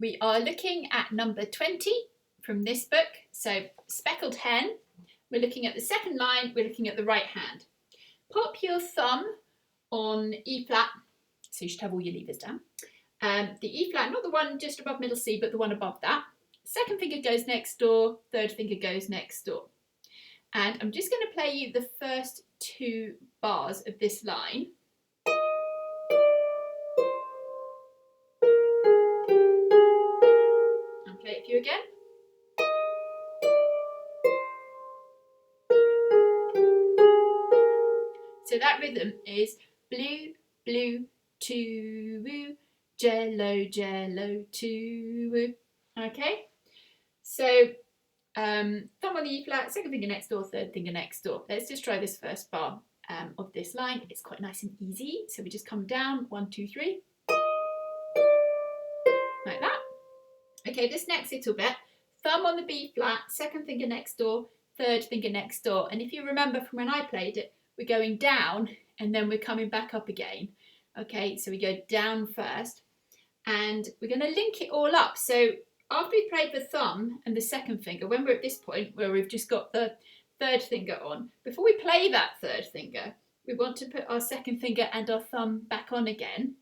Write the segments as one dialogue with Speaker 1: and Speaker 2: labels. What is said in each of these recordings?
Speaker 1: We are looking at number 20 from this book. So Speckled Hen, we're looking at the second line, we're looking at the right hand. Pop your thumb on E flat, so you should have all your levers down. The E flat, not the one just above middle C, but the one above that. Second finger goes next door, third finger goes next door. And I'm just going to play you the first 2 bars of this line. I'll play it for you again. So that rhythm is blue, blue, two, woo, jello, jello, two, woo. Okay, so thumb on the E flat, second finger next door, third finger next door. Let's just try this first bar of this line. It's quite nice and easy. So we just come down, 1, 2, 3, like that. Okay, this next little bit, thumb on the B flat, second finger next door, third finger next door. And if you remember from when I played it, we're going down and then we're coming back up again. Okay, so we go down first and we're going to link it all up. So after we played the thumb and the second finger, when we're at this point where we've just got the third finger on, before we play that third finger, we want to put our second finger and our thumb back on again.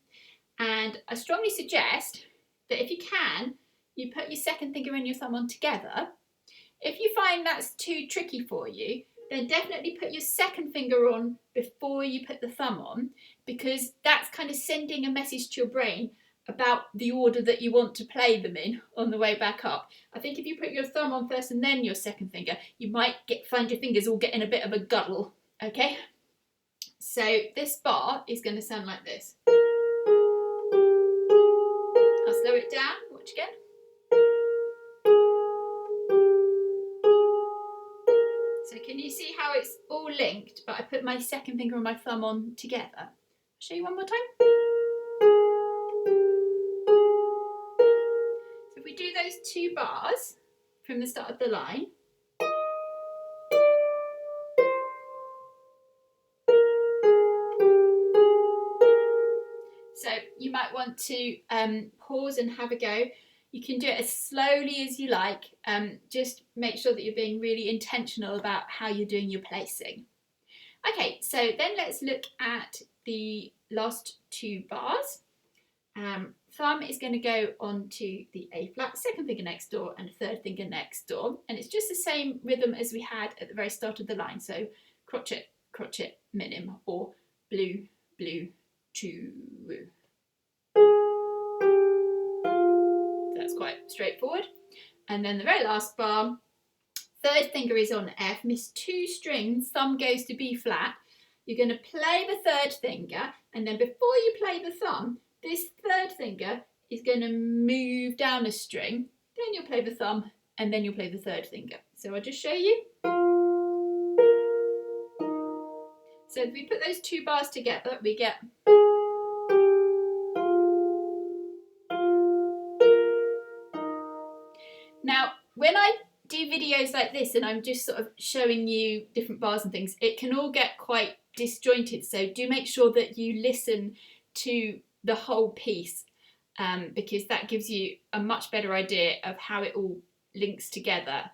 Speaker 1: And I strongly suggest that if you can, you put your second finger and your thumb on together. If you find that's too tricky for you, then definitely put your second finger on before you put the thumb on, because that's kind of sending a message to your brain about the order that you want to play them in on the way back up. I think if you put your thumb on first and then your second finger, you might find your fingers all get in a bit of a guddle, okay? So this bar is going to sound like this. I'll slow it down, watch again. So can you see how it's all linked, but I put my second finger and my thumb on together? I'll show you one more time. So if we do those 2 bars from the start of the line, so you might want to pause and have a go. You can do it as slowly as you like. Just make sure that you're being really intentional about how you're doing your placing. Okay, so then let's look at the last 2 bars. Thumb is going to go onto the A flat, second finger next door and third finger next door. And it's just the same rhythm as we had at the very start of the line. So crotchet, crotchet, minim, or blue, blue, two, woo. That's quite straightforward. And then the very last bar, third finger is on F, miss 2 strings, thumb goes to B flat. You're going to play the third finger, and then before you play the thumb, this third finger is going to move down a string, then you'll play the thumb, and then you'll play the third finger. So I'll just show you. So if we put those 2 bars together, we get... Now, when I do videos like this and I'm just sort of showing you different bars and things, it can all get quite disjointed. So do make sure that you listen to the whole piece because that gives you a much better idea of how it all links together.